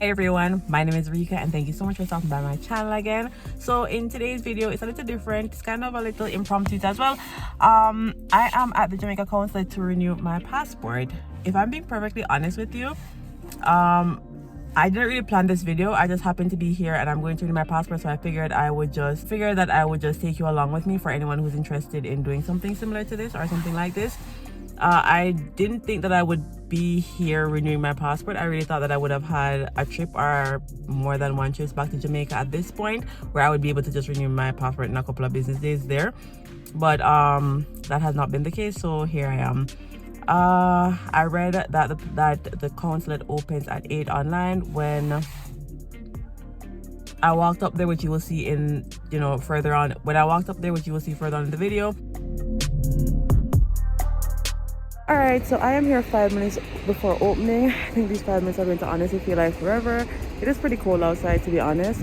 Hey everyone, my name is Rika and thank you so much for stopping by my channel again. So in today's video, it's a little different. It's kind of a little impromptu as well. I am at the Jamaica consulate to renew my passport. If I'm being perfectly honest with you, I didn't really plan this video. I just happened to be here and I'm going to renew my passport, so I figured that I would just take you along with me for anyone who's interested in doing something similar to this or something like this. I didn't think that I would be here renewing my passport. I really thought that I would have had a trip or more than one trip back to Jamaica at this point, where I would be able to just renew my passport in a couple of business days there. But that has not been the case, so here I am. I read that the consulate opens at 8 online. When I walked up there, which you will see in further on, when I walked up there, which you will see further on in the video. Alright, so I am here 5 minutes before opening. I think these 5 minutes are going to honestly feel like forever. It is pretty cold outside, to be honest.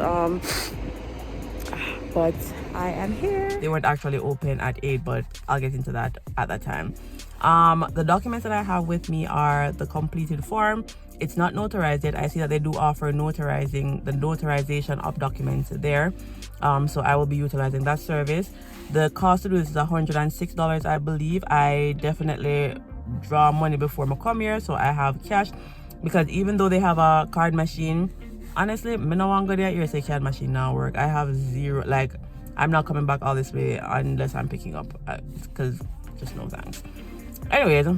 But I am here. They weren't actually open at 8, but I'll get into that at that time. The documents that I have with me are the completed form. It's not notarized yet. I see that they do offer notarization of documents there. So I will be utilizing that service. The cost to do this is $106, I believe. I definitely draw money before I come here, so I have cash, because even though they have a card machine, honestly, me no want to go there here say card machine now work. I have zero, like, I'm not coming back all this way unless I'm picking up, because just no thanks. Anyways,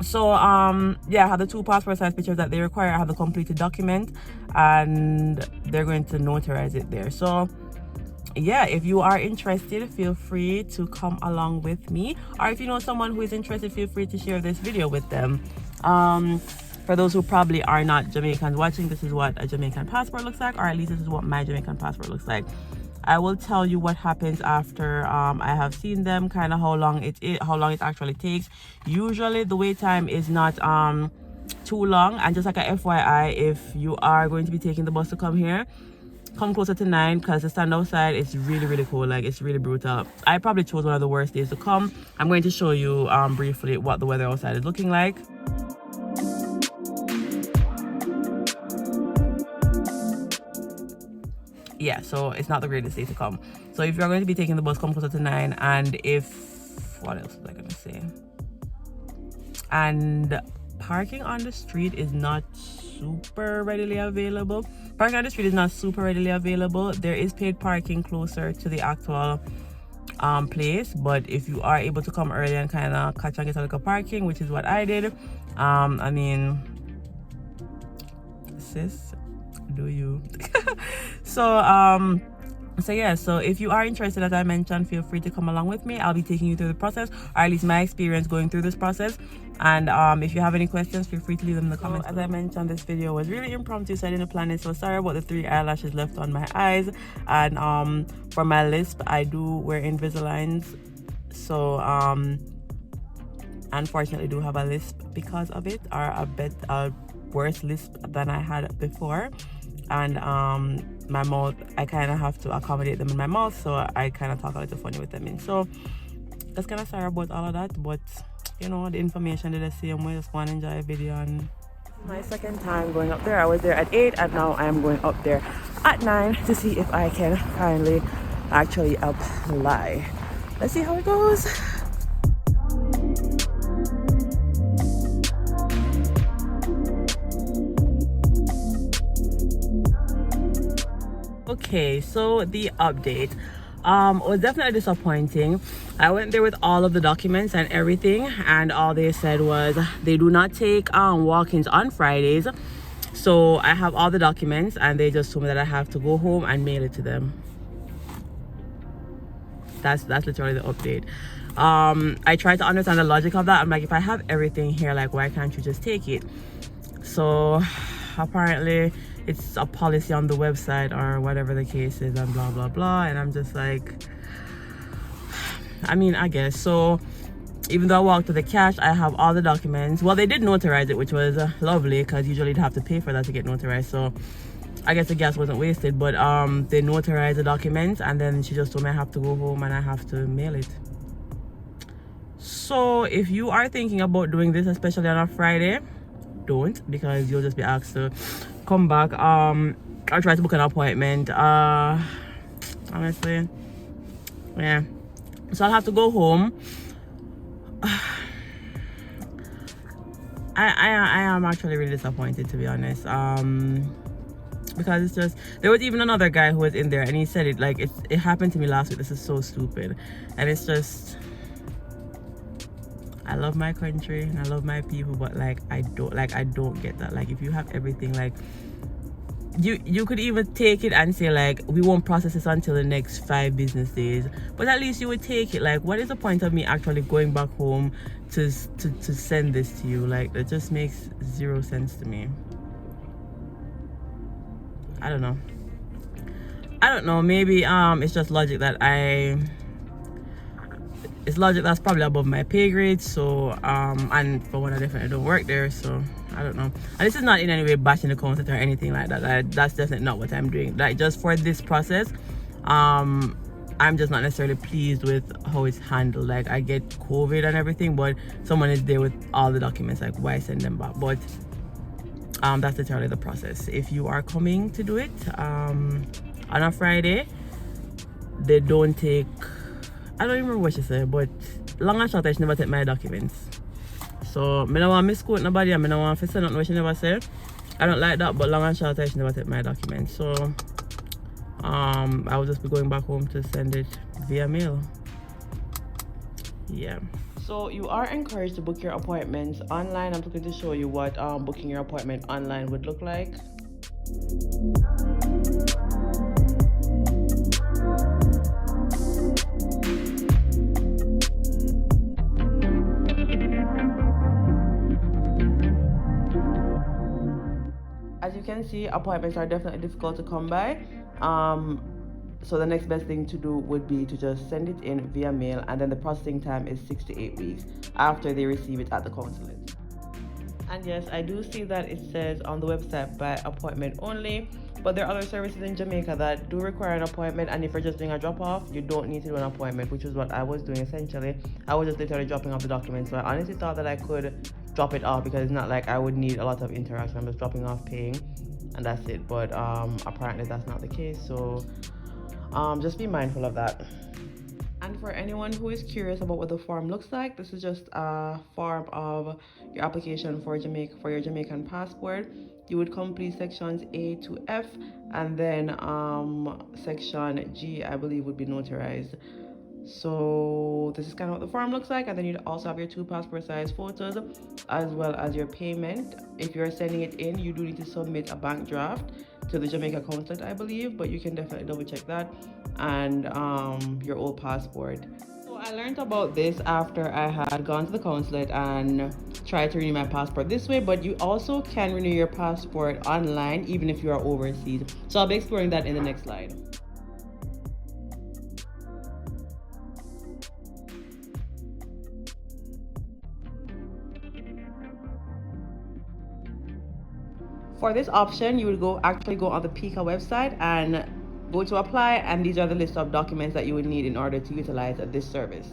so yeah, I have the 2 passport size pictures that they require. I have the completed document and they're going to notarize it there. So yeah, if you are interested, feel free to come along with me, or if you know someone who is interested, feel free to share this video with them. For those who probably are not Jamaicans watching, this is what a Jamaican passport looks like, or at least this is what my Jamaican passport looks like. I will tell you what happens after I have seen them, kind of how long it actually takes. Usually the wait time is not too long, and just like a FYI, if you are going to be taking the bus to come here, come closer to 9, because the stand outside is really cold. Like, it's really brutal. I probably chose one of the worst days to come. I'm going to show you briefly what the weather outside is looking like. Yeah, so it's not the greatest day to come. So if you're going to be taking the bus, come closer to 9. And what else was I gonna say? And parking on the street is not super readily available. Parking on the street is not super readily available. There is paid parking closer to the actual place, but if you are able to come early and kind of catch and get a little parking, which is what I did, I mean, sis, do you? So yeah, so if you are interested, as I mentioned, feel free to come along with me. I'll be taking you through the process, or at least my experience going through this process. And if you have any questions, feel free to leave them in the comments. As I mentioned, this video was really impromptu, so I didn't plan it. So sorry about the 3 eyelashes left on my eyes. And for my lisp, I do wear Invisaligns, so unfortunately do have a lisp because of it, or a worse lisp than I had before. And my mouth, I kind of have to accommodate them in my mouth, so I kind of talk a little funny with them in. So that's kind of sorry about all of that, but you know, the information is the same way. Just want to enjoy a video. And my second time going up there. I was there at 8 and now I am going up there at 9 to see if I can finally actually apply. Let's see how it goes. Okay, so the update was definitely disappointing. I went there with all of the documents and everything, and all they said was they do not take walk-ins on Fridays. So I have all the documents and they just told me that I have to go home and mail it to them. That's literally the update. I tried to understand the logic of that. I'm like, if I have everything here, like, why can't you just take it? So apparently it's a policy on the website or whatever the case is, and blah blah blah. And I'm just like, I mean, I guess so. Even though I walked to the cash, I have all the documents. Well, they did notarize it, which was lovely, because usually you'd have to pay for that to get notarized. So I guess the gas wasn't wasted. But they notarized the documents, and then she just told me I have to go home and I have to mail it. So if you are thinking about doing this, especially on a Friday, don't, because you'll just be asked to come back. I'll try to book an appointment. Honestly, yeah. So I'll have to go home. I am actually really disappointed, to be honest. Because it's just, there was even another guy who was in there and he said it like it happened to me last week. This is so stupid. And it's just, I love my country and I love my people, but like I don't get that. Like, if you have everything, like you could even take it and say like, we won't process this until the next 5 business days, but at least you would take it. Like, what is the point of me actually going back home to send this to you? Like, that just makes 0 sense to me. I don't know, maybe it's just logic it's logic that's probably above my pay grade. So and for one, I definitely don't work there, so I don't know. And this is not in any way bashing the concept or anything like that. That's definitely not what I'm doing. Like, just for this process, I'm just not necessarily pleased with how it's handled. Like, I get COVID and everything, but someone is there with all the documents. Like, why send them back? But that's literally the process. If you are coming to do it on a Friday, they don't take, I don't even remember what she said, but long and short, I should never take my documents. So I don't want to misquote nobody, and I don't want to say nothing what she never said. I don't like that, but long and short, I should never take my documents. So I will just be going back home to send it via mail. Yeah. So you are encouraged to book your appointments online. I'm looking to show you what booking your appointment online would look like. As you can see, appointments are definitely difficult to come by. So the next best thing to do would be to just send it in via mail, and then the processing time is 6 to 8 weeks after they receive it at the consulate. And yes, I do see that it says on the website by appointment only, but there are other services in Jamaica that do require an appointment, and if you're just doing a drop-off, you don't need to do an appointment, which is what I was doing essentially. I was just literally dropping off the documents, so I honestly thought that I could drop it off because it's not like I would need a lot of interaction. I'm just dropping off, paying, and that's it. But apparently that's not the case, so just be mindful of that. And for anyone who is curious about what the form looks like, this is just a form of your application for your Jamaican passport. You would complete sections A to F, and then section G, I believe, would be notarized. So this is kind of what the form looks like, and then you'd also have your 2 passport size photos as well as your payment. If you're sending it in, you do need to submit a bank draft to the Jamaica consulate, I believe, but you can definitely double check that, and your old passport. So I learned about this after I had gone to the consulate and tried to renew my passport this way, but you also can renew your passport online even if you are overseas. So I'll be exploring that in the next slide. For this option, you would actually go on the PicsArt website and go to apply, and these are the list of documents that you would need in order to utilize this service.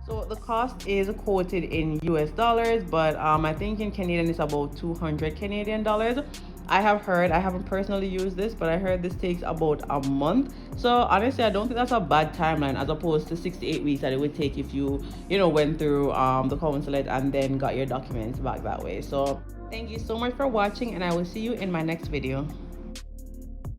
So the cost is quoted in US dollars, but I think in Canadian it's about 200 Canadian dollars. I haven't personally used this, but I heard this takes about a month. So honestly, I don't think that's a bad timeline as opposed to 6 to 8 weeks that it would take if you went through the consulate and then got your documents back that way. So thank you so much for watching, and I will see you in my next video.